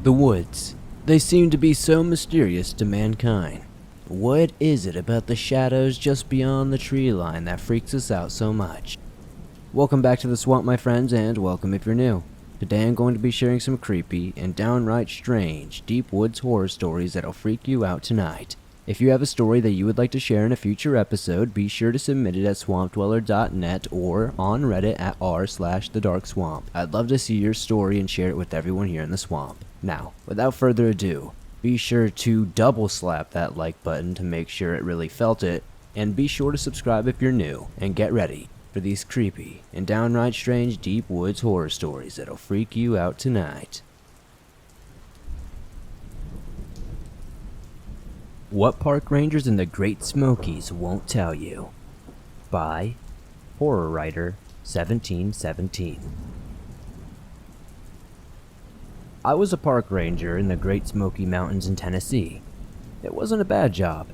The woods. They seem to be so mysterious to mankind. What is it about the shadows just beyond the tree line that freaks us out so much? Welcome back to the swamp, my friends, and welcome if you're new. Today I'm going to be sharing some creepy and downright strange deep woods horror stories that'll freak you out tonight. If you have a story that you would like to share in a future episode, be sure to submit it at swampdweller.net or on Reddit at r/thedarkswamp. I'd love to see your story and share it with everyone here in the swamp. Now, without further ado, be sure to double slap that like button to make sure it really felt it, and be sure to subscribe if you're new, and get ready for these creepy and downright strange deep woods horror stories that'll freak you out tonight. What Park Rangers in the Great Smokies Won't Tell You, by horror writer 1717. I was a park ranger in the Great Smoky Mountains in Tennessee. It wasn't a bad job.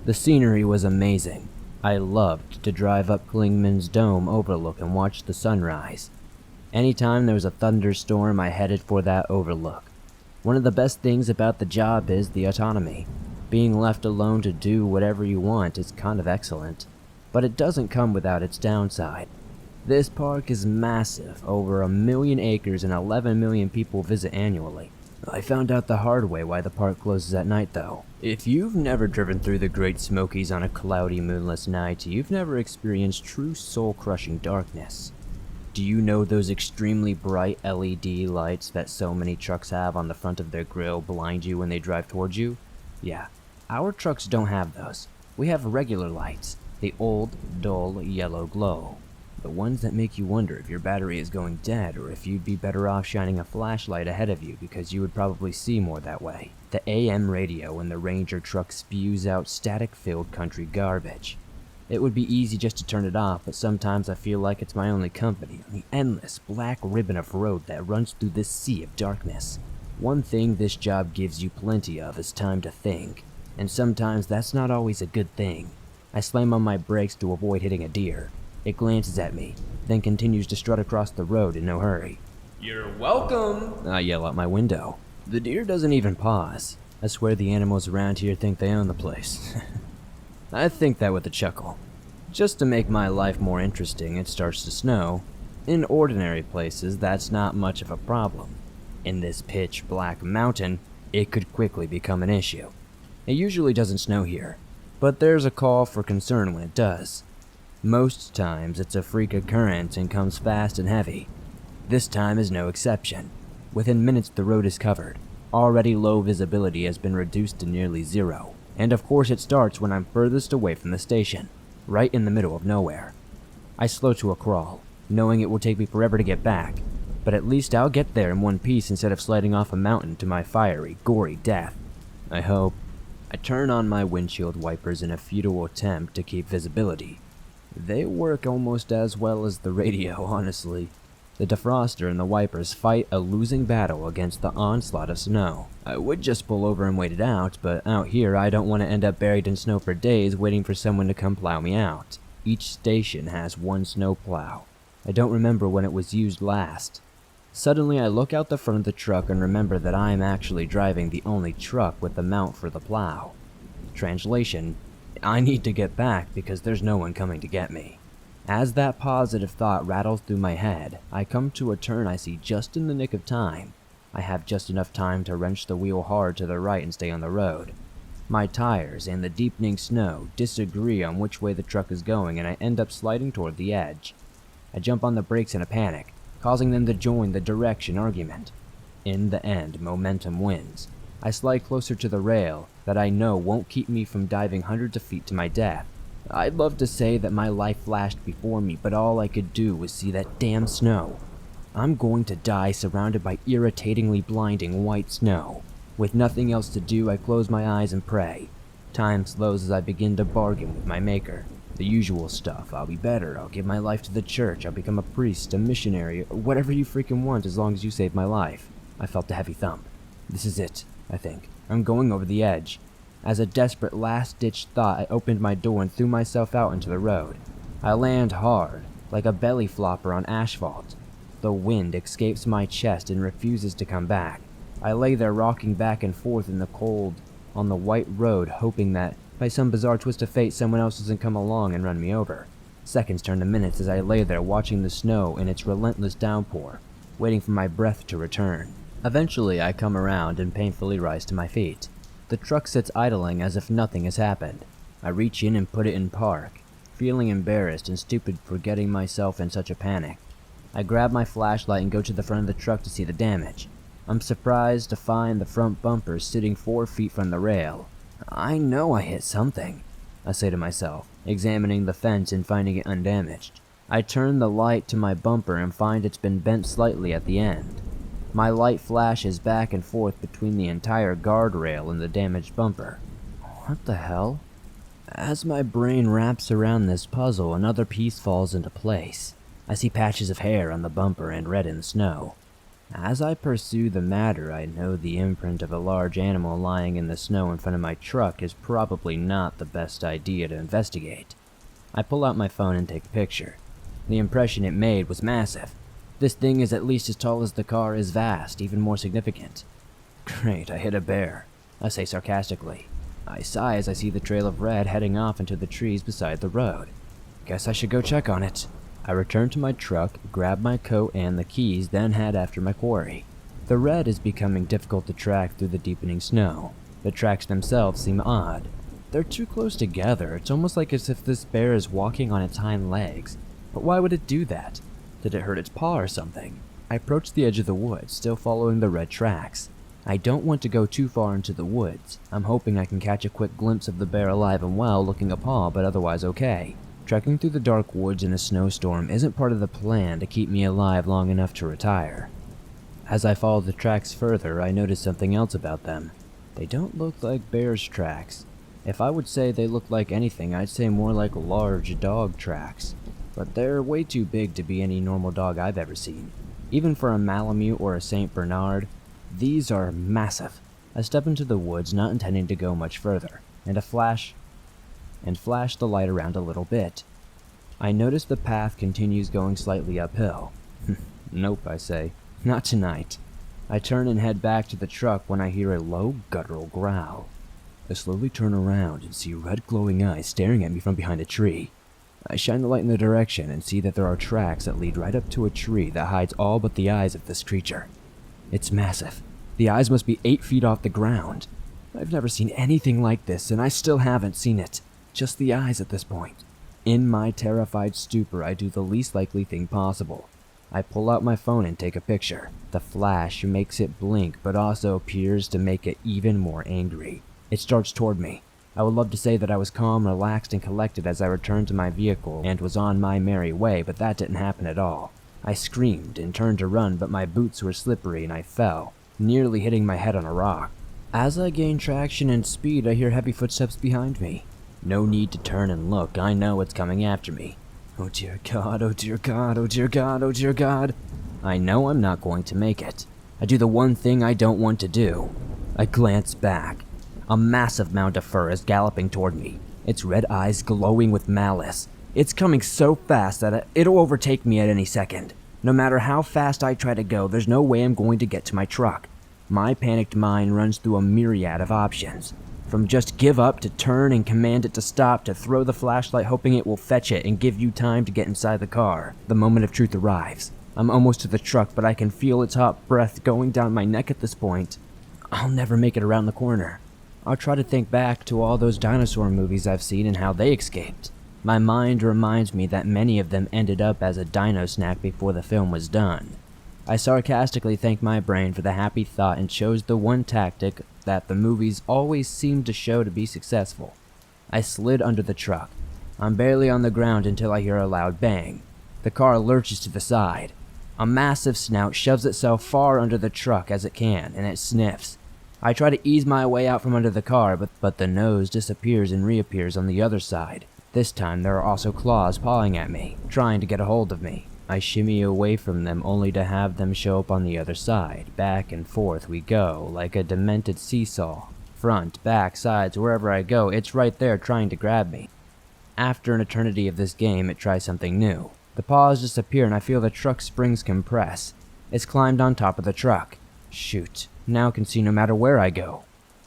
The scenery was amazing. I loved to drive up Klingman's Dome overlook and watch the sunrise. Anytime there was a thunderstorm, I headed for that overlook. One of the best things about the job is the autonomy. Being left alone to do whatever you want is kind of excellent, but it doesn't come without its downside. This park is massive, over 1 million acres and 11 million people visit annually. I found out the hard way why the park closes at night though. If you've never driven through the Great Smokies on a cloudy, moonless night, you've never experienced true soul-crushing darkness. Do you know those extremely bright LED lights that so many trucks have on the front of their grille blind you when they drive towards you? Yeah. Our trucks don't have those. We have regular lights, the old, dull, yellow glow. The ones that make you wonder if your battery is going dead or if you'd be better off shining a flashlight ahead of you because you would probably see more that way. The AM radio in the Ranger truck spews out static-filled country garbage. It would be easy just to turn it off, but sometimes I feel like it's my only company on the endless black ribbon of road that runs through this sea of darkness. One thing this job gives you plenty of is time to think. And sometimes that's not always a good thing. I slam on my brakes to avoid hitting a deer. It glances at me, then continues to strut across the road in no hurry. "You're welcome," I yell out my window. The deer doesn't even pause. I swear the animals around here think they own the place. I think that with a chuckle. Just to make my life more interesting, it starts to snow. In ordinary places, that's not much of a problem. In this pitch black mountain, it could quickly become an issue. It usually doesn't snow here, but there's a call for concern when it does. Most times it's a freak occurrence and comes fast and heavy. This time is no exception. Within minutes the road is covered. Already low visibility has been reduced to nearly zero. And of course it starts when I'm furthest away from the station, right in the middle of nowhere. I slow to a crawl, knowing it will take me forever to get back, but at least I'll get there in one piece instead of sliding off a mountain to my fiery, gory death. I hope. I turn on my windshield wipers in a futile attempt to keep visibility. They work almost as well as the radio, honestly. The defroster and the wipers fight a losing battle against the onslaught of snow. I would just pull over and wait it out, but out here I don't want to end up buried in snow for days waiting for someone to come plow me out. Each station has one snow plow. I don't remember when it was used last. Suddenly I look out the front of the truck and remember that I am actually driving the only truck with the mount for the plow. Translation, I need to get back because there's no one coming to get me. As that positive thought rattles through my head, I come to a turn I see just in the nick of time. I have just enough time to wrench the wheel hard to the right and stay on the road. My tires and the deepening snow disagree on which way the truck is going and I end up sliding toward the edge. I jump on the brakes in a panic, causing them to join the direction argument. In the end, momentum wins. I slide closer to the rail that I know won't keep me from diving hundreds of feet to my death. I'd love to say that my life flashed before me, but all I could do was see that damn snow. I'm going to die surrounded by irritatingly blinding white snow. With nothing else to do, I close my eyes and pray. Time slows as I begin to bargain with my maker. The usual stuff. I'll be better, I'll give my life to the church, I'll become a priest, a missionary, whatever you freaking want as long as you save my life. I felt a heavy thump. This is it, I think. I'm going over the edge. As a desperate last-ditch thought, I opened my door and threw myself out into the road. I land hard, like a belly flopper on asphalt. The wind escapes my chest and refuses to come back. I lay there rocking back and forth in the cold on the white road, hoping that, by some bizarre twist of fate, someone else doesn't come along and run me over. Seconds turned to minutes as I lay there watching the snow in its relentless downpour, waiting for my breath to return. Eventually, I come around and painfully rise to my feet. The truck sits idling as if nothing has happened. I reach in and put it in park, feeling embarrassed and stupid for getting myself in such a panic. I grab my flashlight and go to the front of the truck to see the damage. I'm surprised to find the front bumper sitting 4 feet from the rail. I know I hit something, I say to myself, examining the fence and finding it undamaged. I turn the light to my bumper and find it's been bent slightly at the end. My light flashes back and forth between the entire guardrail and the damaged bumper. What the hell? As my brain wraps around this puzzle, another piece falls into place. I see patches of hair on the bumper and red in the snow. As I pursue the matter, I know the imprint of a large animal lying in the snow in front of my truck is probably not the best idea to investigate. I pull out my phone and take a picture. The impression it made was massive. This thing is at least as tall as the car is vast, even more significant. Great, I hit a bear, I say sarcastically. I sigh as I see the trail of red heading off into the trees beside the road. Guess I should go check on it. I return to my truck, grab my coat and the keys, then head after my quarry. The red is becoming difficult to track through the deepening snow. The tracks themselves seem odd. They're too close together. It's almost like as if this bear is walking on its hind legs. But why would it do that? Did it hurt its paw or something? I approach the edge of the woods, still following the red tracks. I don't want to go too far into the woods. I'm hoping I can catch a quick glimpse of the bear alive and well, looking a paw, but otherwise okay. Trekking through the dark woods in a snowstorm isn't part of the plan to keep me alive long enough to retire. As I follow the tracks further, I notice something else about them. They don't look like bear's tracks. If I would say they look like anything, I'd say more like large dog tracks. But they're way too big to be any normal dog I've ever seen. Even for a Malamute or a St. Bernard, these are massive. I step into the woods, not intending to go much further, and flash the light around a little bit. I notice the path continues going slightly uphill. Nope, I say. Not tonight. I turn and head back to the truck when I hear a low, guttural growl. I slowly turn around and see red glowing eyes staring at me from behind a tree. I shine the light in the direction and see that there are tracks that lead right up to a tree that hides all but the eyes of this creature. It's massive. The eyes must be 8 feet off the ground. I've never seen anything like this, and I still haven't seen it. Just the eyes at this point. In my terrified stupor, I do the least likely thing possible. I pull out my phone and take a picture. The flash makes it blink, but also appears to make it even more angry. It starts toward me. I would love to say that I was calm, relaxed, and collected as I returned to my vehicle and was on my merry way, but that didn't happen at all. I screamed and turned to run, but my boots were slippery and I fell, nearly hitting my head on a rock. As I gain traction and speed, I hear heavy footsteps behind me. No need to turn and look, I know it's coming after me. Oh dear God, oh dear God, oh dear God, oh dear God. I know I'm not going to make it. I do the one thing I don't want to do. I glance back. A massive mound of fur is galloping toward me, its red eyes glowing with malice. It's coming so fast that it'll overtake me at any second. No matter how fast I try to go, there's no way I'm going to get to my truck. My panicked mind runs through a myriad of options. From just give up to turn and command it to stop to throw the flashlight hoping it will fetch it and give you time to get inside the car. The moment of truth arrives. I'm almost to the truck, but I can feel its hot breath going down my neck at this point. I'll never make it around the corner. I'll try to think back to all those dinosaur movies I've seen and how they escaped. My mind reminds me that many of them ended up as a dino snack before the film was done. I sarcastically thank my brain for the happy thought and chose the one tactic that the movies always seem to show to be successful. I slid under the truck. I'm barely on the ground until I hear a loud bang. The car lurches to the side. A massive snout shoves itself far under the truck as it can, and it sniffs. I try to ease my way out from under the car, but the nose disappears and reappears on the other side. This time there are also claws pawing at me, trying to get a hold of me. I shimmy away from them only to have them show up on the other side. Back and forth we go, like a demented seesaw. Front, back, sides, wherever I go, it's right there trying to grab me. After an eternity of this game, it tries something new. The paws disappear and I feel the truck springs compress. It's climbed on top of the truck. Shoot. Now can see no matter where I go.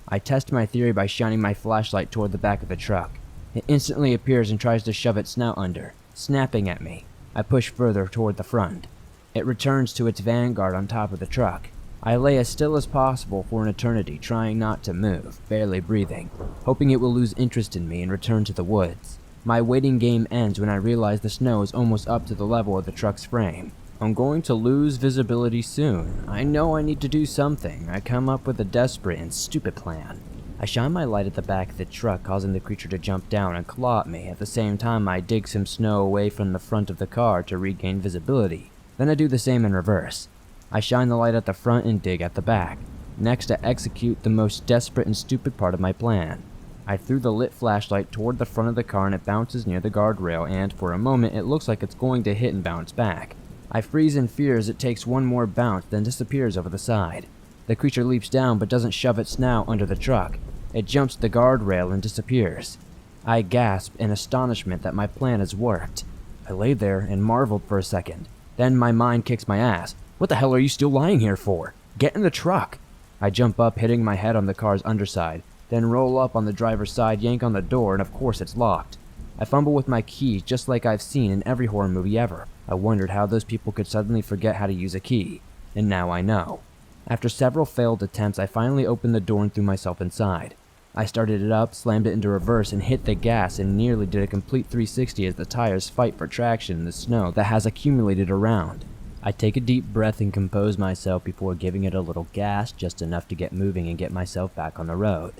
I test my theory by shining my flashlight toward the back of the truck. It instantly appears and tries to shove its snout under, snapping at me. I push further toward the front. It returns to its vanguard on top of the truck. I lay as still as possible for an eternity, trying not to move, barely breathing, hoping it will lose interest in me and return to the woods. My waiting game ends when I realize the snow is almost up to the level of the truck's frame. I'm going to lose visibility soon. I know I need to do something. I come up with a desperate and stupid plan. I shine my light at the back of the truck, causing the creature to jump down and claw at me. At the same time, I dig some snow away from the front of the car to regain visibility. Then I do the same in reverse. I shine the light at the front and dig at the back. Next, I execute the most desperate and stupid part of my plan. I threw the lit flashlight toward the front of the car and it bounces near the guardrail, and for a moment it looks like it's going to hit and bounce back. I freeze in fear as it takes one more bounce, then disappears over the side. The creature leaps down but doesn't shove its snout under the truck. It jumps the guardrail and disappears. I gasp in astonishment that my plan has worked. I lay there and marveled for a second. Then my mind kicks my ass. What the hell are you still lying here for? Get in the truck! I jump up, hitting my head on the car's underside, then roll up on the driver's side, yank on the door, and of course it's locked. I fumble with my keys just like I've seen in every horror movie ever. I wondered how those people could suddenly forget how to use a key, and now I know. After several failed attempts, I finally opened the door and threw myself inside. I started it up, slammed it into reverse, and hit the gas and nearly did a complete 360 as the tires fight for traction in the snow that has accumulated around. I take a deep breath and compose myself before giving it a little gas, just enough to get moving and get myself back on the road.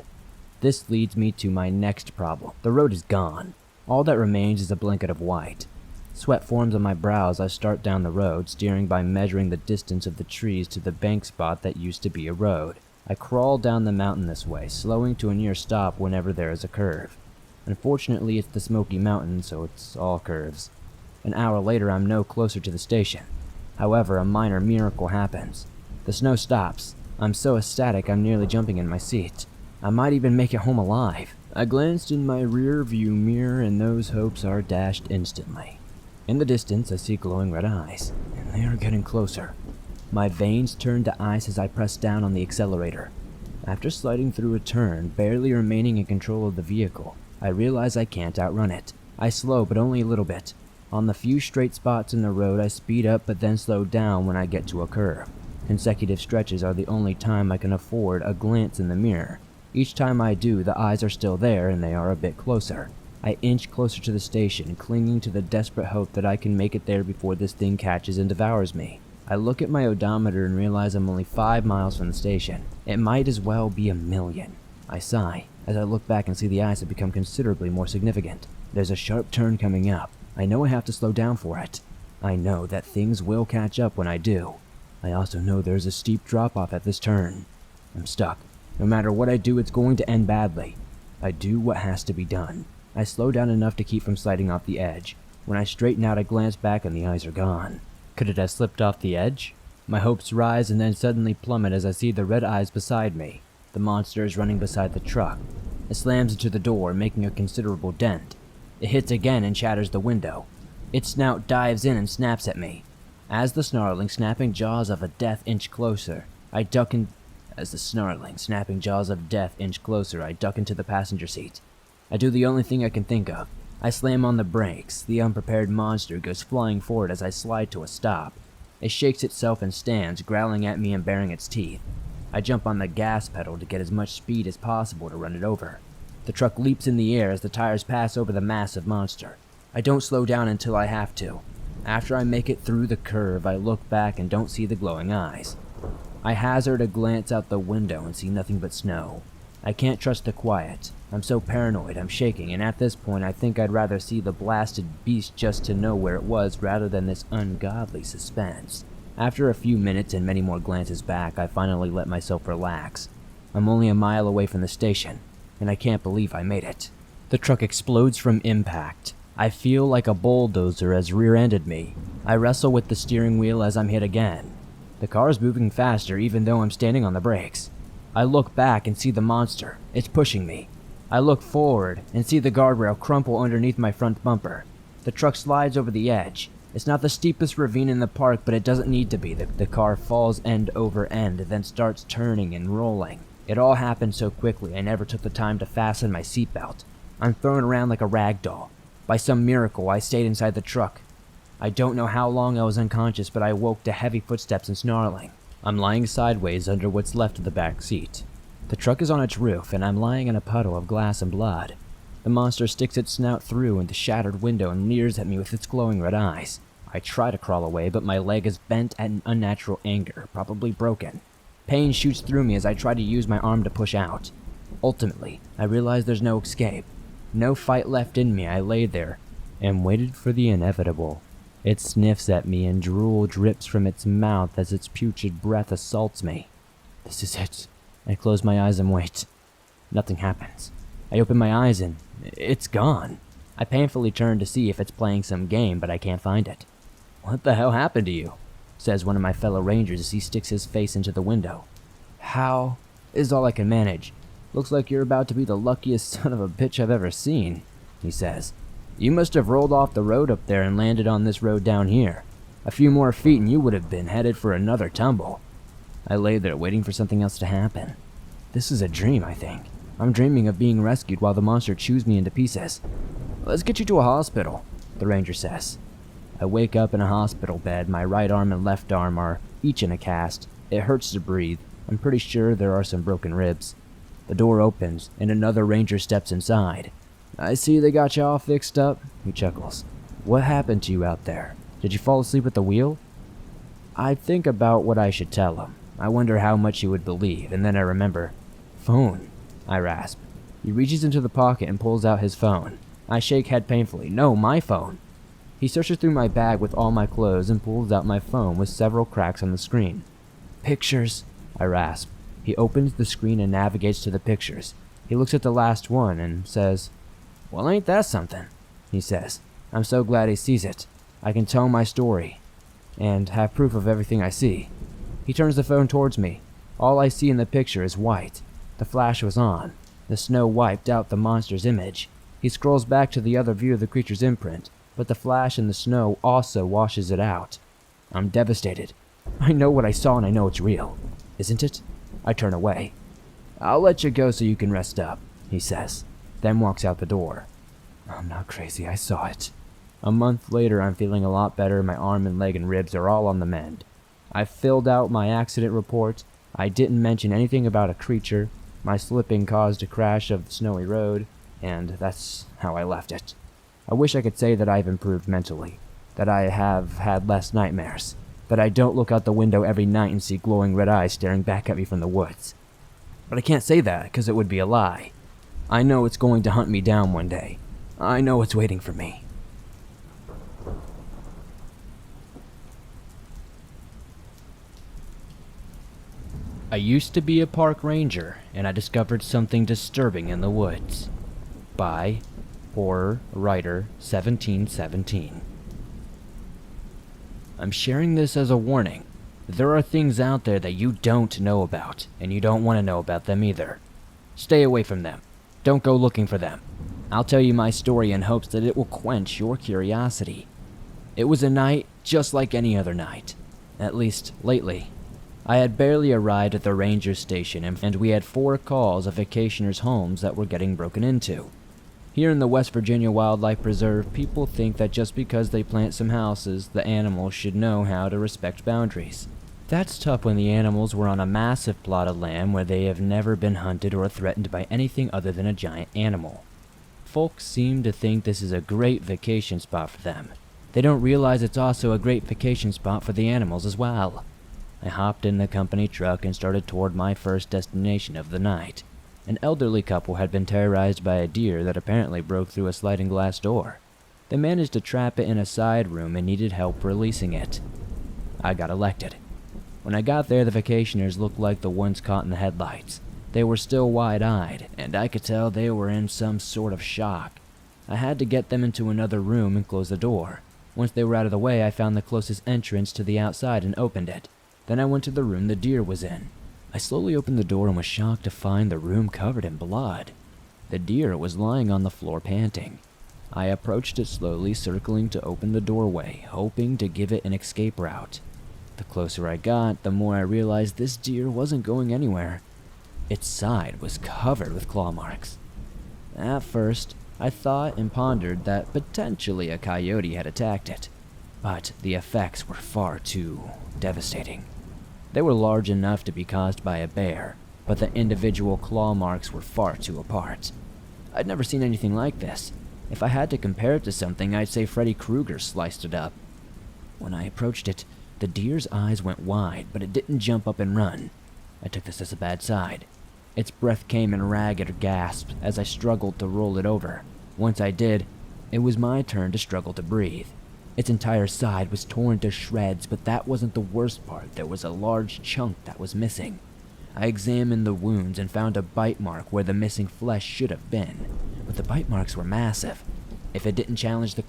This leads me to my next problem. The road is gone. All that remains is a blanket of white. Sweat forms on my brow as I start down the road, steering by measuring the distance of the trees to the bank spot that used to be a road. I crawl down the mountain this way, slowing to a near stop whenever there is a curve. Unfortunately, it's the Smoky Mountains, so it's all curves. An hour later, I'm no closer to the station. However, a minor miracle happens. The snow stops. I'm so ecstatic I'm nearly jumping in my seat. I might even make it home alive. I glanced in my rear view mirror and those hopes are dashed instantly. In the distance, I see glowing red eyes, and they are getting closer. My veins turn to ice as I press down on the accelerator. After sliding through a turn, barely remaining in control of the vehicle, I realize I can't outrun it. I slow, but only a little bit. On the few straight spots in the road, I speed up but then slow down when I get to a curve. Consecutive stretches are the only time I can afford a glance in the mirror. Each time I do, the eyes are still there and they are a bit closer. I inch closer to the station, clinging to the desperate hope that I can make it there before this thing catches and devours me. I look at my odometer and realize I'm only 5 miles from the station. It might as well be 1,000,000. I sigh as I look back and see the eyes have become considerably more significant. There's a sharp turn coming up. I know I have to slow down for it. I know that things will catch up when I do. I also know there's a steep drop-off at this turn. I'm stuck. No matter what I do, it's going to end badly. I do what has to be done. I slow down enough to keep from sliding off the edge. When I straighten out, I glance back and the eyes are gone. Could it have slipped off the edge? My hopes rise and then suddenly plummet as I see the red eyes beside me. The monster is running beside the truck. It slams into the door, making a considerable dent. It hits again and shatters the window. Its snout dives in and snaps at me. As the snarling, snapping jaws of death inch closer, I duck into the passenger seat. I do the only thing I can think of. I slam on the brakes. The unprepared monster goes flying forward as I slide to a stop. It shakes itself and stands, growling at me and baring its teeth. I jump on the gas pedal to get as much speed as possible to run it over. The truck leaps in the air as the tires pass over the massive monster. I don't slow down until I have to. After I make it through the curve, I look back and don't see the glowing eyes. I hazard a glance out the window and see nothing but snow. I can't trust the quiet. I'm so paranoid, I'm shaking, and at this point I think I'd rather see the blasted beast just to know where it was rather than this ungodly suspense. After a few minutes and many more glances back, I finally let myself relax. I'm only a mile away from the station, and I can't believe I made it. The truck explodes from impact. I feel like a bulldozer has rear-ended me. I wrestle with the steering wheel as I'm hit again. The car is moving faster even though I'm standing on the brakes. I look back and see the monster. It's pushing me. I look forward and see the guardrail crumple underneath my front bumper. The truck slides over the edge. It's not the steepest ravine in the park, but it doesn't need to be. The car falls end over end, then starts turning and rolling. It all happened so quickly, I never took the time to fasten my seatbelt. I'm thrown around like a rag doll. By some miracle, I stayed inside the truck. I don't know how long I was unconscious, but I woke to heavy footsteps and snarling. I'm lying sideways under what's left of the back seat. The truck is on its roof, and I'm lying in a puddle of glass and blood. The monster sticks its snout through the shattered window and leers at me with its glowing red eyes. I try to crawl away, but my leg is bent at an unnatural angle, probably broken. Pain shoots through me as I try to use my arm to push out. Ultimately, I realize there's no escape. No fight left in me. I lay there and waited for the inevitable. It sniffs at me and drool drips from its mouth as its putrid breath assaults me. This is it. I close my eyes and wait. Nothing happens. I open my eyes and it's gone. I painfully turn to see if it's playing some game, but I can't find it. "What the hell happened to you?" says one of my fellow rangers as he sticks his face into the window. "How?" is all I can manage. "Looks like you're about to be the luckiest son of a bitch I've ever seen," he says. "You must have rolled off the road up there and landed on this road down here. A few more feet and you would have been headed for another tumble." I lay there waiting for something else to happen. This is a dream, I think. I'm dreaming of being rescued while the monster chews me into pieces. "Let's get you to a hospital," the ranger says. I wake up in a hospital bed. My right arm and left arm are each in a cast. It hurts to breathe. I'm pretty sure there are some broken ribs. The door opens, and another ranger steps inside. "I see they got you all fixed up," he chuckles. "What happened to you out there? Did you fall asleep at the wheel?" I think about what I should tell him. I wonder how much he would believe, and then I remember. "Phone," I rasp. He reaches into the pocket and pulls out his phone. I shake head painfully. "No, my phone." He searches through my bag with all my clothes and pulls out my phone with several cracks on the screen. "Pictures," I rasp. He opens the screen and navigates to the pictures. He looks at the last one and says, "Well, ain't that something?" he says. I'm so glad he sees it. I can tell my story and have proof of everything I see. He turns the phone towards me. All I see in the picture is white. The flash was on. The snow wiped out the monster's image. He scrolls back to the other view of the creature's imprint, but the flash in the snow also washes it out. I'm devastated. I know what I saw and I know it's real. Isn't it? I turn away. "I'll let you go so you can rest up," he says, then walks out the door. I'm not crazy, I saw it. A month later, I'm feeling a lot better. My arm and leg and ribs are all on the mend. I filled out my accident report. I didn't mention anything about a creature. My slipping caused a crash of the snowy road, and that's how I left it. I wish I could say that I've improved mentally, that I have had less nightmares, that I don't look out the window every night and see glowing red eyes staring back at me from the woods. But I can't say that, because it would be a lie. I know it's going to hunt me down one day. I know it's waiting for me. I used to be a park ranger, and I discovered something disturbing in the woods. By Horror Writer 1717. I'm sharing this as a warning. There are things out there that you don't know about, and you don't want to know about them either. Stay away from them. Don't go looking for them. I'll tell you my story in hopes that it will quench your curiosity. It was a night just like any other night, at least lately. I had barely arrived at the ranger station, and we had 4 calls of vacationers' homes that were getting broken into. Here in the West Virginia Wildlife Preserve, people think that just because they plant some houses, the animals should know how to respect boundaries. That's tough when the animals were on a massive plot of land where they have never been hunted or threatened by anything other than a giant animal. Folks seem to think this is a great vacation spot for them. They don't realize it's also a great vacation spot for the animals as well. I hopped in the company truck and started toward my first destination of the night. An elderly couple had been terrorized by a deer that apparently broke through a sliding glass door. They managed to trap it in a side room and needed help releasing it. I got elected. When I got there, the vacationers looked like the ones caught in the headlights. They were still wide-eyed, and I could tell they were in some sort of shock. I had to get them into another room and close the door. Once they were out of the way, I found the closest entrance to the outside and opened it. Then I went to the room the deer was in. I slowly opened the door and was shocked to find the room covered in blood. The deer was lying on the floor panting. I approached it slowly, circling to open the doorway, hoping to give it an escape route. The closer I got, the more I realized this deer wasn't going anywhere. Its side was covered with claw marks. At first, I thought and pondered that potentially a coyote had attacked it, but the effects were far too devastating. They were large enough to be caused by a bear, but the individual claw marks were far too apart. I'd never seen anything like this. If I had to compare it to something, I'd say Freddy Krueger sliced it up. When I approached it, the deer's eyes went wide, but it didn't jump up and run. I took this as a bad sign. Its breath came in ragged gasps as I struggled to roll it over. Once I did, it was my turn to struggle to breathe. Its entire side was torn to shreds, but that wasn't the worst part. There was a large chunk that was missing. I examined the wounds and found a bite mark where the missing flesh should have been, but the bite marks were massive. If it didn't challenge the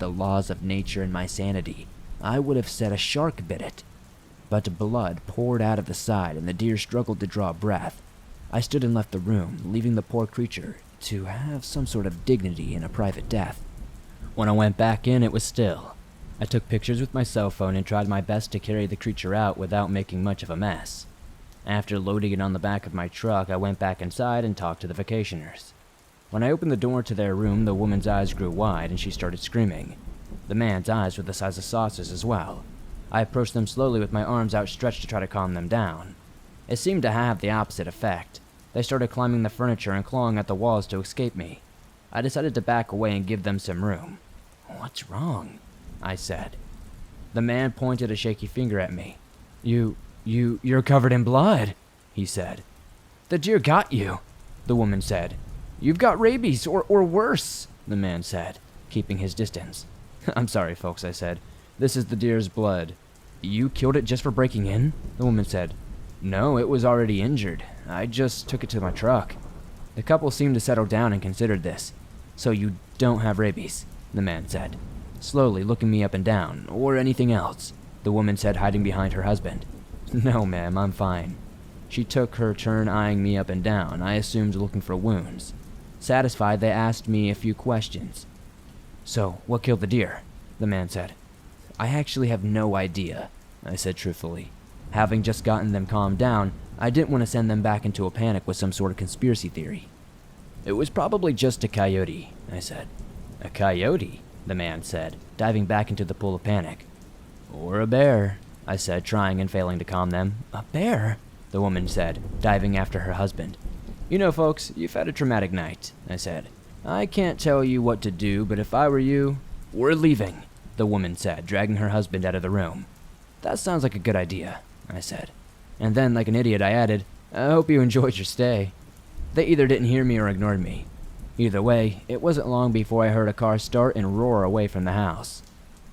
laws of nature and my sanity, I would have said a shark bit it. But blood poured out of the side and the deer struggled to draw breath. I stood and left the room, leaving the poor creature to have some sort of dignity in a private death. When I went back in, it was still. I took pictures with my cell phone and tried my best to carry the creature out without making much of a mess. After loading it on the back of my truck, I went back inside and talked to the vacationers. When I opened the door to their room, the woman's eyes grew wide and she started screaming. The man's eyes were the size of saucers as well. I approached them slowly with my arms outstretched to try to calm them down. It seemed to have the opposite effect. They started climbing the furniture and clawing at the walls to escape me. I decided to back away and give them some room. "What's wrong?" I said. The man pointed a shaky finger at me. You're covered in blood," he said. "The deer got you," the woman said. "You've got rabies, or worse," the man said, keeping his distance. "I'm sorry, folks," I said. "This is the deer's blood." "You killed it just for breaking in?" the woman said. "No, it was already injured. I just took it to my truck." The couple seemed to settle down and considered this. "So you don't have rabies," the man said, slowly looking me up and down, "or anything else," the woman said, hiding behind her husband. "No, ma'am, I'm fine." She took her turn eyeing me up and down, I assumed looking for wounds. Satisfied, they asked me a few questions. "So, what killed the deer?" the man said. "I actually have no idea," I said truthfully. Having just gotten them calmed down, I didn't want to send them back into a panic with some sort of conspiracy theory. "It was probably just a coyote," I said. "A coyote?" the man said, diving back into the pool of panic. "Or a bear," I said, trying and failing to calm them. "A bear?" the woman said, diving after her husband. "You know, folks, you've had a traumatic night," I said. "I can't tell you what to do, but if I were you..." "We're leaving," the woman said, dragging her husband out of the room. "That sounds like a good idea," I said. And then, like an idiot, I added, "I hope you enjoyed your stay." They either didn't hear me or ignored me. Either way, it wasn't long before I heard a car start and roar away from the house.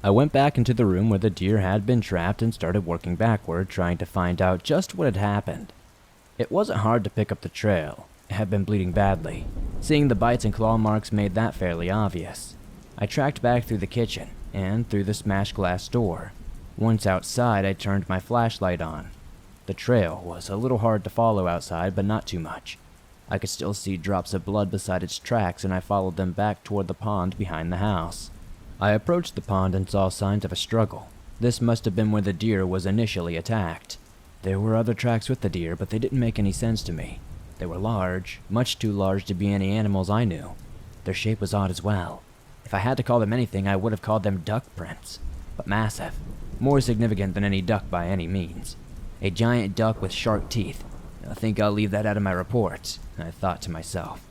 I went back into the room where the deer had been trapped and started working backward, trying to find out just what had happened. It wasn't hard to pick up the trail. It had been bleeding badly. Seeing the bites and claw marks made that fairly obvious. I tracked back through the kitchen and through the smashed glass door. Once outside, I turned my flashlight on. The trail was a little hard to follow outside, but not too much. I could still see drops of blood beside its tracks, and I followed them back toward the pond behind the house. I approached the pond and saw signs of a struggle. This must have been where the deer was initially attacked. There were other tracks with the deer, but they didn't make any sense to me. They were large, much too large to be any animals I knew. Their shape was odd as well. If I had to call them anything, I would have called them duck prints, but massive. More significant than any duck by any means. A giant duck with sharp teeth. I think I'll leave that out of my report, I thought to myself.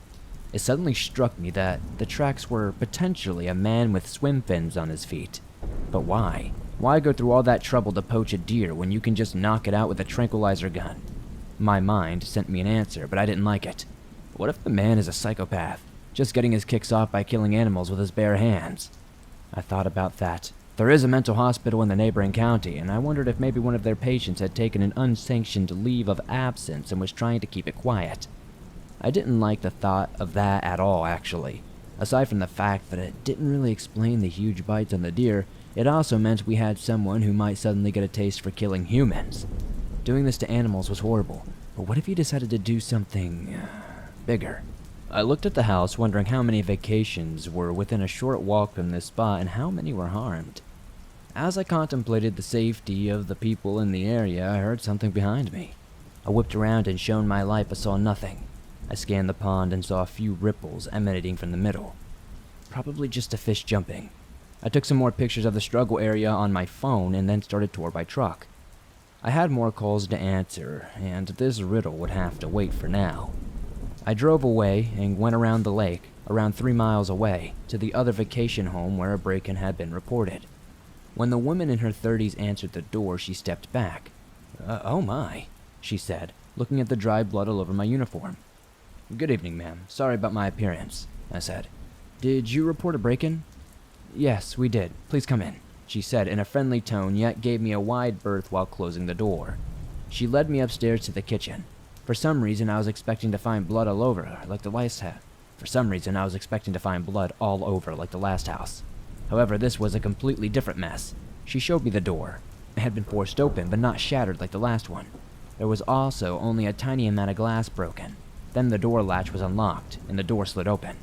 It suddenly struck me that the tracks were potentially a man with swim fins on his feet. But why? Why go through all that trouble to poach a deer when you can just knock it out with a tranquilizer gun? My mind sent me an answer, but I didn't like it. What if the man is a psychopath, just getting his kicks off by killing animals with his bare hands? I thought about that. There is a mental hospital in the neighboring county, and I wondered if maybe one of their patients had taken an unsanctioned leave of absence and was trying to keep it quiet. I didn't like the thought of that at all, actually. Aside from the fact that it didn't really explain the huge bites on the deer, it also meant we had someone who might suddenly get a taste for killing humans. Doing this to animals was horrible, but what if he decided to do something bigger? I looked at the house, wondering how many vacations were within a short walk from this spot and how many were harmed. As I contemplated the safety of the people in the area, I heard something behind me. I whipped around and shone my light but saw nothing. I scanned the pond and saw a few ripples emanating from the middle. Probably just a fish jumping. I took some more pictures of the struggle area on my phone and then started toward my truck. I had more calls to answer, and this riddle would have to wait for now. I drove away and went around the lake, around 3 miles away, to the other vacation home where a break-in had been reported. When the woman in her 30s answered the door, she stepped back. Oh my, she said, looking at the dried blood all over my uniform. Good evening, ma'am. Sorry about my appearance, I said. Did you report a break-in? Yes, we did. Please come in, she said in a friendly tone, yet gave me a wide berth while closing the door. She led me upstairs to the kitchen. For some reason, I was expecting to find blood all over, like the last house. However, this was a completely different mess. She showed me the door. It had been forced open, but not shattered like the last one. There was also only a tiny amount of glass broken. Then the door latch was unlocked, and the door slid open.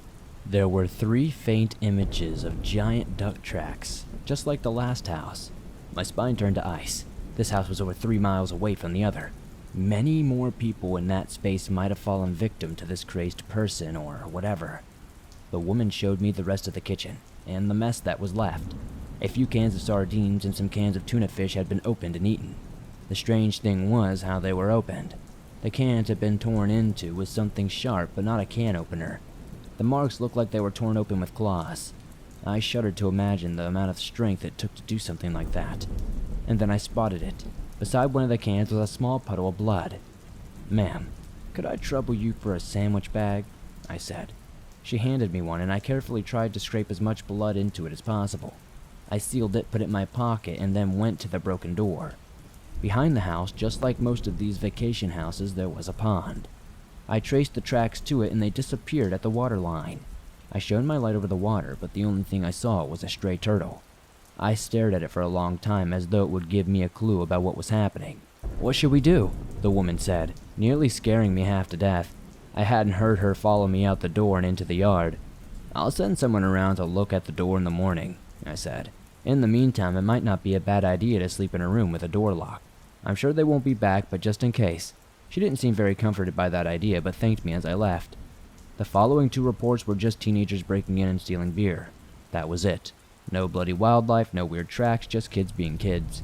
There were 3 faint images of giant duck tracks, just like the last house. My spine turned to ice. This house was over 3 miles away from the other. Many more people in that space might have fallen victim to this crazed person or whatever. The woman showed me the rest of the kitchen, and the mess that was left. A few cans of sardines and some cans of tuna fish had been opened and eaten. The strange thing was how they were opened. The cans had been torn into with something sharp, but not a can opener. The marks looked like they were torn open with claws. I shuddered to imagine the amount of strength it took to do something like that. And then I spotted it. Beside one of the cans was a small puddle of blood. Ma'am, could I trouble you for a sandwich bag? I said. She handed me one, and I carefully tried to scrape as much blood into it as possible. I sealed it, put it in my pocket, and then went to the broken door. Behind the house, just like most of these vacation houses, there was a pond. I traced the tracks to it, and they disappeared at the water line. I shone my light over the water, but the only thing I saw was a stray turtle. I stared at it for a long time, as though it would give me a clue about what was happening. What should we do? The woman said, nearly scaring me half to death. I hadn't heard her follow me out the door and into the yard. I'll send someone around to look at the door in the morning, I said. In the meantime, it might not be a bad idea to sleep in a room with a door locked. I'm sure they won't be back, but just in case. She didn't seem very comforted by that idea, but thanked me as I left. The following 2 reports were just teenagers breaking in and stealing beer. That was it. No bloody wildlife, no weird tracks, just kids being kids.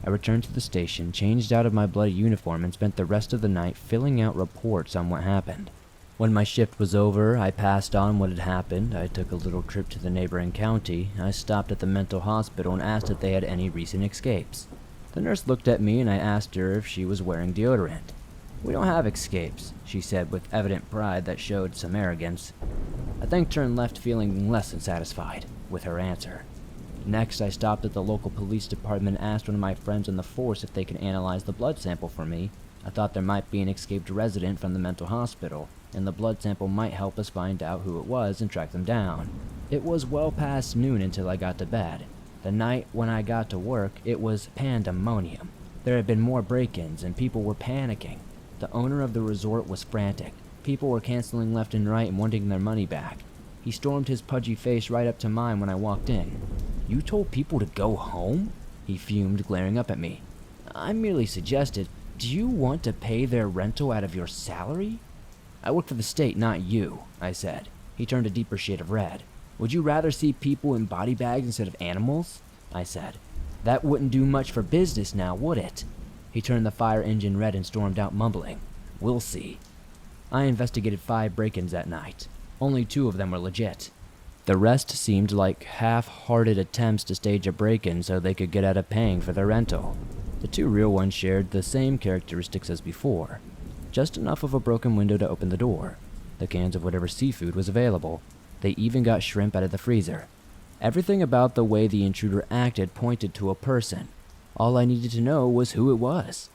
I returned to the station, changed out of my bloody uniform, and spent the rest of the night filling out reports on what happened. When my shift was over, I passed on what had happened. I took a little trip to the neighboring county. I stopped at the mental hospital and asked if they had any recent escapes. The nurse looked at me and I asked her if she was wearing deodorant. We don't have escapes, she said with evident pride that showed some arrogance. I then turned left feeling less than satisfied with her answer. Next, I stopped at the local police department and asked one of my friends on the force if they could analyze the blood sample for me. I thought there might be an escaped resident from the mental hospital, and the blood sample might help us find out who it was and track them down. It was well past noon until I got to bed. The night when I got to work, it was pandemonium. There had been more break-ins and people were panicking. The owner of the resort was frantic. People were canceling left and right and wanting their money back. He stormed his pudgy face right up to mine when I walked in. You told people to go home? He fumed, glaring up at me. I merely suggested, do you want to pay their rental out of your salary? I work for the state, not you, I said. He turned a deeper shade of red. Would you rather see people in body bags instead of animals? I said. That wouldn't do much for business now, would it? He turned the fire engine red and stormed out mumbling. We'll see. I investigated 5 break-ins that night. Only 2 of them were legit. The rest seemed like half-hearted attempts to stage a break-in so they could get out of paying for their rental. The 2 real ones shared the same characteristics as before. Just enough of a broken window to open the door. The cans of whatever seafood was available. They even got shrimp out of the freezer. Everything about the way the intruder acted pointed to a person. All I needed to know was who it was.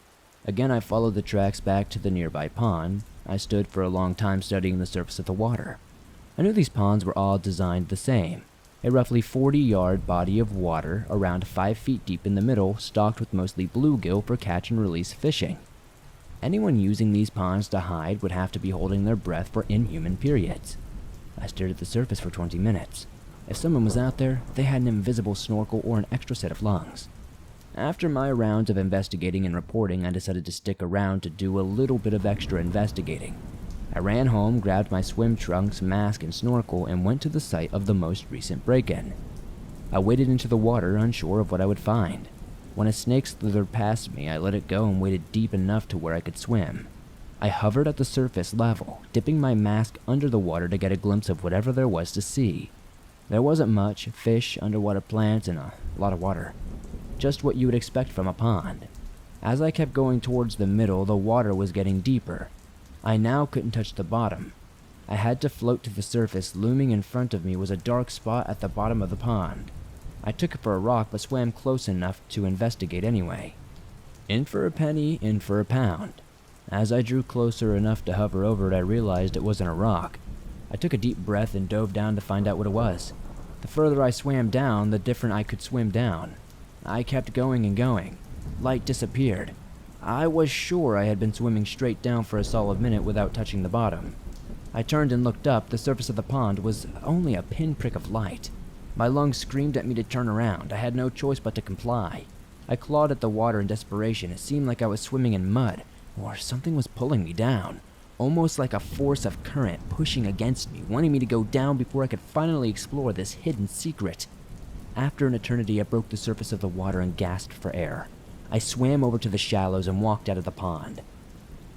Again, I followed the tracks back to the nearby pond. I stood for a long time studying the surface of the water. I knew these ponds were all designed the same. A roughly 40-yard body of water, around 5 feet deep in the middle, stocked with mostly bluegill for catch and release fishing. Anyone using these ponds to hide would have to be holding their breath for inhuman periods. I stared at the surface for 20 minutes. If someone was out there, they had an invisible snorkel or an extra set of lungs. After my rounds of investigating and reporting, I decided to stick around to do a little bit of extra investigating. I ran home, grabbed my swim trunks, mask, and snorkel, and went to the site of the most recent break-in. I waded into the water, unsure of what I would find. When a snake slithered past me, I let it go and waded deep enough to where I could swim. I hovered at the surface level, dipping my mask under the water to get a glimpse of whatever there was to see. There wasn't much: fish, underwater plants, and a lot of water. Just what you would expect from a pond. As I kept going towards the middle, the water was getting deeper. I now couldn't touch the bottom. I had to float to the surface. Looming in front of me was a dark spot at the bottom of the pond. I took it for a rock, but swam close enough to investigate anyway. In for a penny, in for a pound. As I drew closer enough to hover over it, I realized it wasn't a rock. I took a deep breath and dove down to find out what it was. The further I swam down, the different I could swim down. I kept going and going. Light disappeared. I was sure I had been swimming straight down for a solid minute without touching the bottom. I turned and looked up. The surface of the pond was only a pinprick of light. My lungs screamed at me to turn around. I had no choice but to comply. I clawed at the water in desperation. It seemed like I was swimming in mud, or something was pulling me down, almost like a force of current pushing against me, wanting me to go down before I could finally explore this hidden secret. After an eternity, I broke the surface of the water and gasped for air. I swam over to the shallows and walked out of the pond.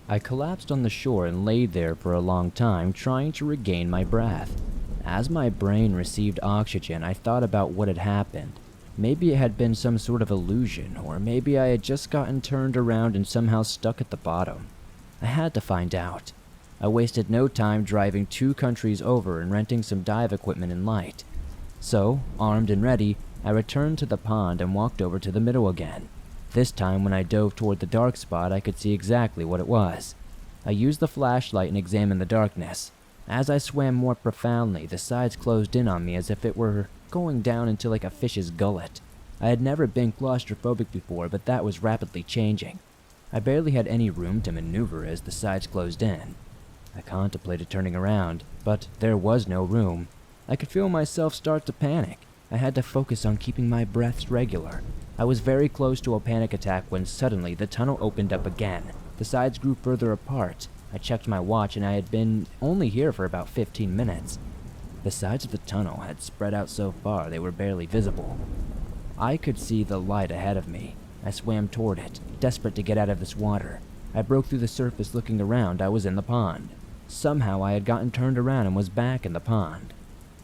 I collapsed on the shore and lay there for a long time, trying to regain my breath. As my brain received oxygen, I thought about what had happened. Maybe it had been some sort of illusion, or maybe I had just gotten turned around and somehow stuck at the bottom. I had to find out. I wasted no time driving 2 countries over and renting some dive equipment and light. So, armed and ready, I returned to the pond and walked over to the middle again. This time, when I dove toward the dark spot, I could see exactly what it was. I used the flashlight and examined the darkness. As I swam more profoundly, the sides closed in on me as if it were going down into like a fish's gullet. I had never been claustrophobic before, but that was rapidly changing. I barely had any room to maneuver as the sides closed in. I contemplated turning around, but there was no room. I could feel myself start to panic. I had to focus on keeping my breaths regular. I was very close to a panic attack when suddenly the tunnel opened up again. The sides grew further apart. I checked my watch and I had been only here for about 15 minutes. The sides of the tunnel had spread out so far they were barely visible. I could see the light ahead of me. I swam toward it, desperate to get out of this water. I broke through the surface. Looking around, I was in the pond. Somehow I had gotten turned around and was back in the pond.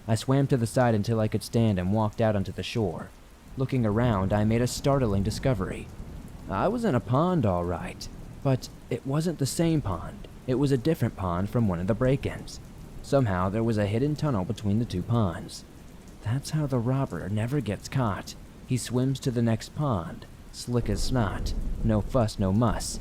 I swam to the side until I could stand and walked out onto the shore. Looking around, I made a startling discovery. I was in a pond all right, but it wasn't the same pond. It was a different pond from one of the break-ins. Somehow there was a hidden tunnel between the 2 ponds. That's how the robber never gets caught. He swims to the next pond, slick as snot, no fuss, no muss.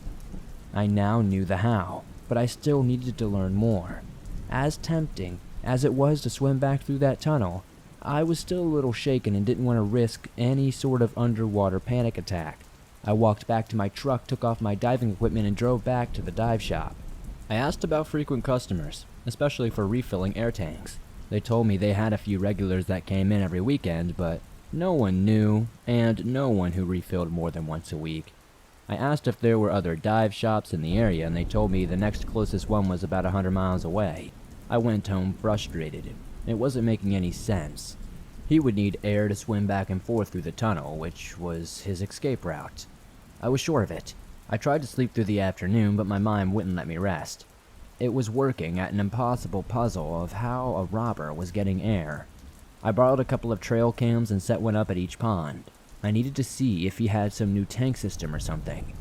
I now knew the how, but I still needed to learn more. As tempting as it was to swim back through that tunnel, I was still a little shaken and didn't want to risk any sort of underwater panic attack. I walked back to my truck, took off my diving equipment, and drove back to the dive shop. I asked about frequent customers, especially for refilling air tanks. They told me they had a few regulars that came in every weekend, but no one knew, and no one who refilled more than once a week. I asked if there were other dive shops in the area, and they told me the next closest one was about 100 miles away. I went home frustrated. It wasn't making any sense. He would need air to swim back and forth through the tunnel, which was his escape route. I was sure of it. I tried to sleep through the afternoon, but my mind wouldn't let me rest. It was working at an impossible puzzle of how a robber was getting air. I borrowed a couple of trail cams and set one up at each pond. I needed to see if he had some new tank system or something.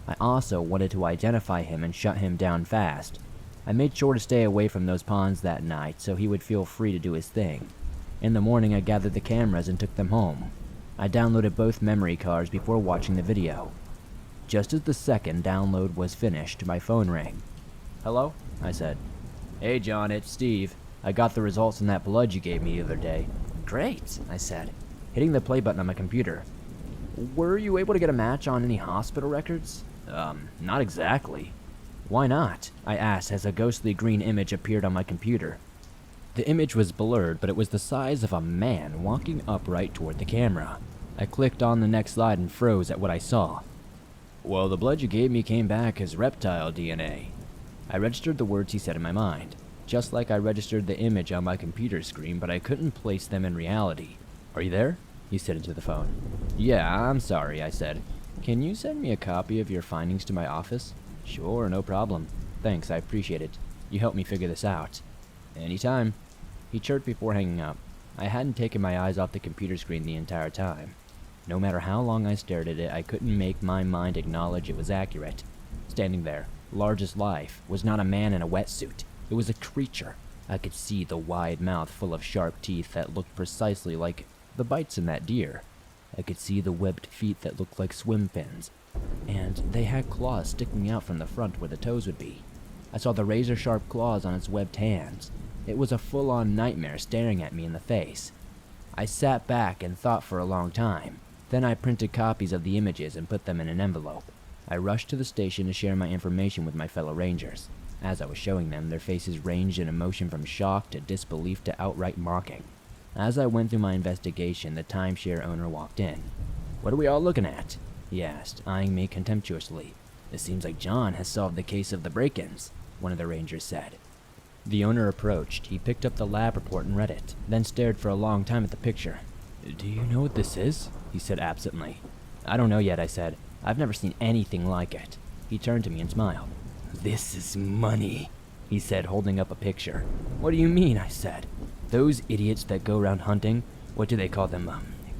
I also wanted to identify him and shut him down fast. I made sure to stay away from those ponds that night so he would feel free to do his thing. In the morning, I gathered the cameras and took them home. I downloaded both memory cards before watching the video. Just as the second download was finished, my phone rang. "Hello?" I said. "Hey John, it's Steve. I got the results in that blood you gave me the other day." "Great," I said, hitting the play button on my computer. "Were you able to get a match on any hospital records?" Not exactly. Why not? I asked as a ghostly green image appeared on my computer. The image was blurred, but it was the size of a man walking upright toward the camera. I clicked on the next slide and froze at what I saw. Well, the blood you gave me came back as reptile DNA. I registered the words he said in my mind, just like I registered the image on my computer screen, but I couldn't place them in reality. Are you there? He said into the phone. Yeah, I'm sorry, I said. Can you send me a copy of your findings to my office? Sure, no problem. Thanks, I appreciate it. You helped me figure this out. Anytime. He chirped before hanging up. I hadn't taken my eyes off the computer screen the entire time. No matter how long I stared at it, I couldn't make my mind acknowledge it was accurate. Standing there, large as life, was not a man in a wetsuit. It was a creature. I could see the wide mouth full of sharp teeth that looked precisely like the bites in that deer. I could see the webbed feet that looked like swim fins, and they had claws sticking out from the front where the toes would be. I saw the razor-sharp claws on its webbed hands. It was a full-on nightmare staring at me in the face. I sat back and thought for a long time. Then I printed copies of the images and put them in an envelope. I rushed to the station to share my information with my fellow rangers. As I was showing them, their faces ranged in emotion from shock to disbelief to outright mocking. As I went through my investigation, the timeshare owner walked in. What are we all looking at? He asked, eyeing me contemptuously. It seems like John has solved the case of the break-ins, one of the rangers said. The owner approached. He picked up the lab report and read it, then stared for a long time at the picture. Do you know what this is? He said absently. I don't know yet, I said. I've never seen anything like it. He turned to me and smiled. This is money, he said, holding up a picture. What do you mean? I said. Those idiots that go around hunting, what do they call them?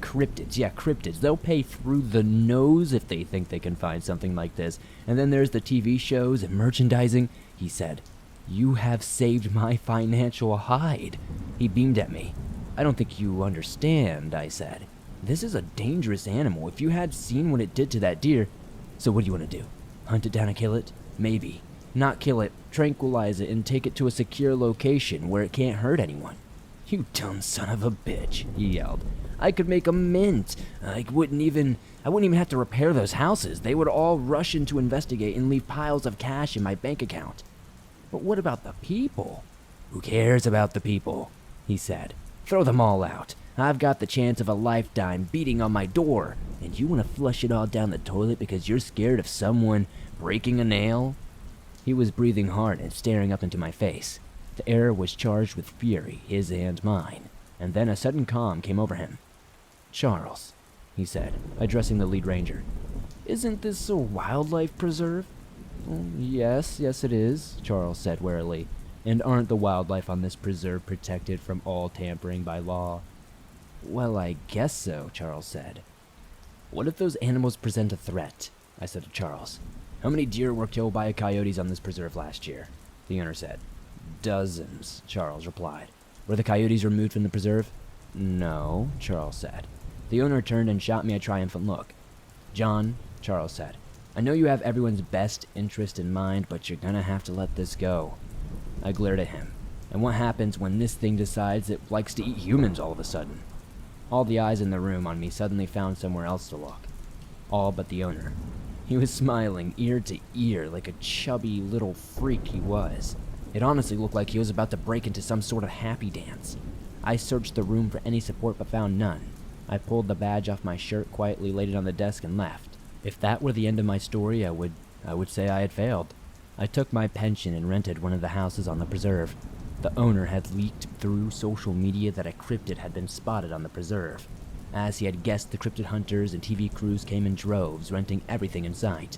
Cryptids. Yeah, cryptids. They'll pay through the nose if they think they can find something like this. And then there's the TV shows and merchandising, he said. You have saved my financial hide. He beamed at me. I don't think you understand, I said. This is a dangerous animal. If you had seen what it did to that deer... So what do you want to do? Hunt it down and kill it? Maybe. Not kill it, tranquilize it, and take it to a secure location where it can't hurt anyone. You dumb son of a bitch, he yelled. I could make a mint. I wouldn't even have to repair those houses. They would all rush in to investigate and leave piles of cash in my bank account. But what about the people? Who cares about the people? He said. Throw them all out. I've got the chance of a lifetime beating on my door, and you want to flush it all down the toilet because you're scared of someone breaking a nail? He was breathing hard and staring up into my face. The air was charged with fury, his and mine, and then a sudden calm came over him. Charles, he said, addressing the lead ranger, isn't this a wildlife preserve? Yes it is, Charles said warily. And aren't the wildlife on this preserve protected from all tampering by law? Well, I guess so, Charles said. What if those animals present a threat? I said to Charles. How many deer were killed by coyotes on this preserve last year? The owner said. Dozens, Charles replied. Were the coyotes removed from the preserve? No, Charles said. The owner turned and shot me a triumphant look. John, Charles said, I know you have everyone's best interest in mind, but you're gonna have to let this go. I glared at him. And what happens when this thing decides it likes to eat humans all of a sudden? All the eyes in the room on me suddenly found somewhere else to look. All but the owner. He was smiling ear to ear like a chubby little freak he was. It honestly looked like he was about to break into some sort of happy dance. I searched the room for any support but found none. I pulled the badge off my shirt, quietly laid it on the desk, and left. If that were the end of my story, I would say I had failed. I took my pension and rented one of the houses on the preserve. The owner had leaked through social media that a cryptid had been spotted on the preserve. As he had guessed, the cryptid hunters and TV crews came in droves, renting everything in sight.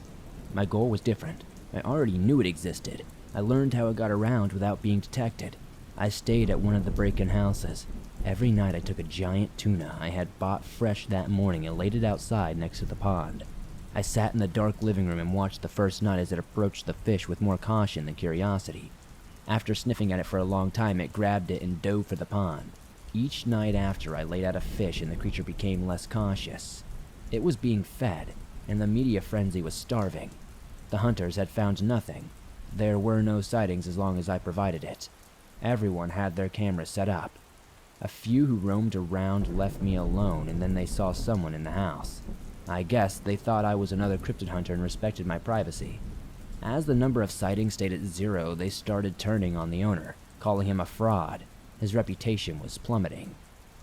My goal was different. I already knew it existed. I learned how it got around without being detected. I stayed at one of the break-in houses. Every night I took a giant tuna I had bought fresh that morning and laid it outside next to the pond. I sat in the dark living room and watched the first night as it approached the fish with more caution than curiosity. After sniffing at it for a long time, it grabbed it and dove for the pond. Each night after, I laid out a fish and the creature became less cautious. It was being fed, and the media frenzy was starving. The hunters had found nothing. There were no sightings as long as I provided it. Everyone had their cameras set up. A few who roamed around left me alone, and then they saw someone in the house. I guess they thought I was another cryptid hunter and respected my privacy. As the number of sightings stayed at 0, they started turning on the owner, calling him a fraud. His reputation was plummeting.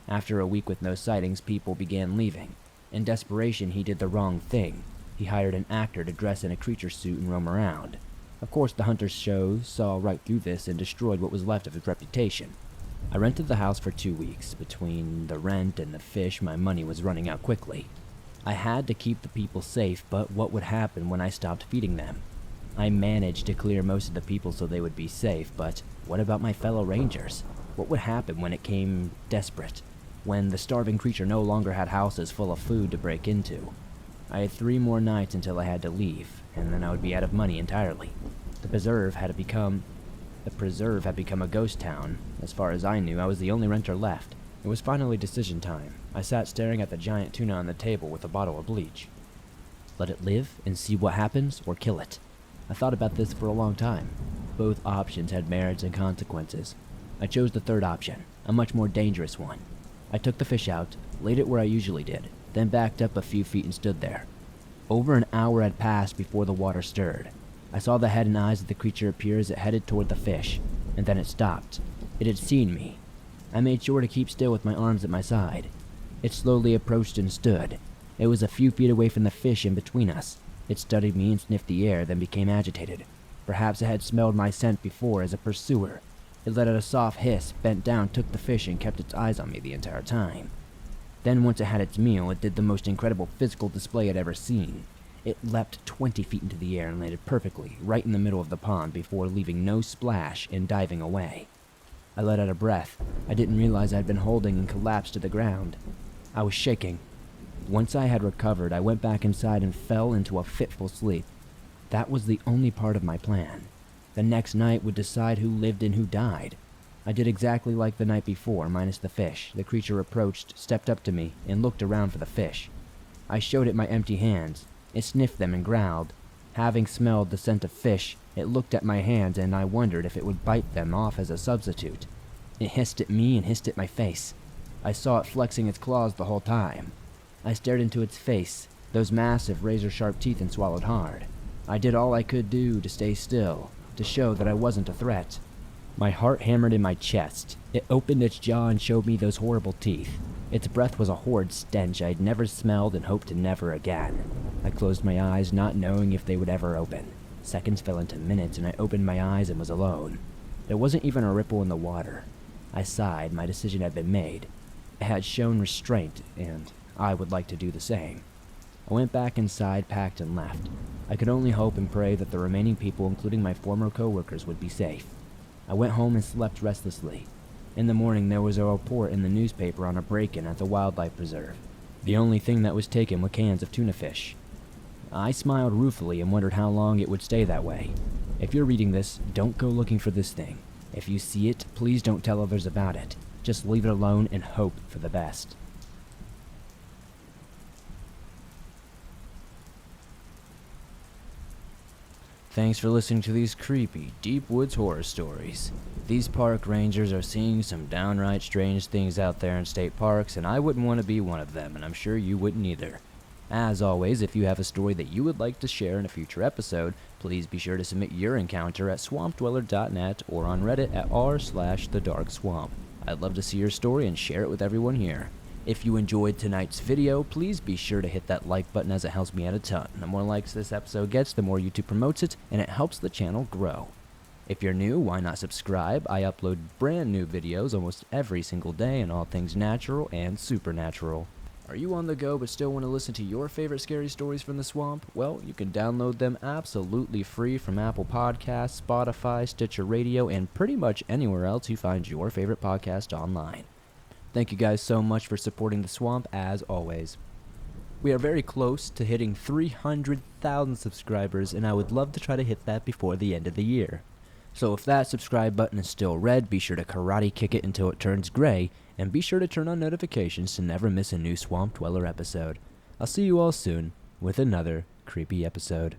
After a week with no sightings, people began leaving. In desperation, he did the wrong thing. He hired an actor to dress in a creature suit and roam around. Of course, the Hunter's show saw right through this and destroyed what was left of his reputation. I rented the house for 2 weeks. Between the rent and the fish, my money was running out quickly. I had to keep the people safe, but what would happen when I stopped feeding them? I managed to clear most of the people so they would be safe, but what about my fellow rangers? What would happen when it came desperate? When the starving creature no longer had houses full of food to break into? I had 3 more nights until I had to leave, and then I would be out of money entirely. The preserve had become a ghost town. As far as I knew, I was the only renter left. It was finally decision time. I sat staring at the giant tuna on the table with a bottle of bleach. Let it live and see what happens, or kill it. I thought about this for a long time. Both options had merits and consequences. I chose the third option, a much more dangerous one. I took the fish out, laid it where I usually did, then backed up a few feet and stood there. Over an hour had passed before the water stirred. I saw the head and eyes of the creature appear as it headed toward the fish, and then it stopped. It had seen me. I made sure to keep still with my arms at my side. It slowly approached and stood. It was a few feet away from the fish in between us. It studied me and sniffed the air, then became agitated. Perhaps it had smelled my scent before as a pursuer. It let out a soft hiss, bent down, took the fish, and kept its eyes on me the entire time. Then once it had its meal, it did the most incredible physical display I'd ever seen. It leapt 20 feet into the air and landed perfectly, right in the middle of the pond before leaving no splash and diving away. I let out a breath. I didn't realize I'd been holding and collapsed to the ground. I was shaking. Once I had recovered, I went back inside and fell into a fitful sleep. That was the only part of my plan. The next night would decide who lived and who died. I did exactly like the night before, minus the fish. The creature approached, stepped up to me, and looked around for the fish. I showed it my empty hands. It sniffed them and growled. Having smelled the scent of fish, it looked at my hands and I wondered if it would bite them off as a substitute. It hissed at me and hissed at my face. I saw it flexing its claws the whole time. I stared into its face, those massive razor-sharp teeth, and swallowed hard. I did all I could do to stay still, to show that I wasn't a threat. My heart hammered in my chest. It opened its jaw and showed me those horrible teeth. Its breath was a horrid stench I'd never smelled and hoped to never again. I closed my eyes, not knowing if they would ever open. Seconds fell into minutes, and I opened my eyes and was alone. There wasn't even a ripple in the water. I sighed. My decision had been made. I had shown restraint, and I would like to do the same. I went back inside, packed, and left. I could only hope and pray that the remaining people, including my former co-workers, would be safe. I went home and slept restlessly. In the morning, there was a report in the newspaper on a break-in at the wildlife preserve. The only thing that was taken were cans of tuna fish. I smiled ruefully and wondered how long it would stay that way. If you're reading this, don't go looking for this thing. If you see it, please don't tell others about it. Just leave it alone and hope for the best. Thanks for listening to these creepy, deep woods horror stories. These park rangers are seeing some downright strange things out there in state parks, and I wouldn't want to be one of them, and I'm sure you wouldn't either. As always, if you have a story that you would like to share in a future episode, please be sure to submit your encounter at swampdweller.net or on Reddit at r/thedarkswamp. I'd love to see your story and share it with everyone here. If you enjoyed tonight's video, please be sure to hit that like button as it helps me out a ton. The more likes this episode gets, the more YouTube promotes it, and it helps the channel grow. If you're new, why not subscribe? I upload brand new videos almost every single day on all things natural and supernatural. Are you on the go but still want to listen to your favorite scary stories from the swamp? Well, you can download them absolutely free from Apple Podcasts, Spotify, Stitcher Radio, and pretty much anywhere else you find your favorite podcast online. Thank you guys so much for supporting the swamp as always. We are very close to hitting 300,000 subscribers, and I would love to try to hit that before the end of the year. So if that subscribe button is still red, be sure to karate kick it until it turns gray, and be sure to turn on notifications to never miss a new Swamp Dweller episode. I'll see you all soon with another creepy episode.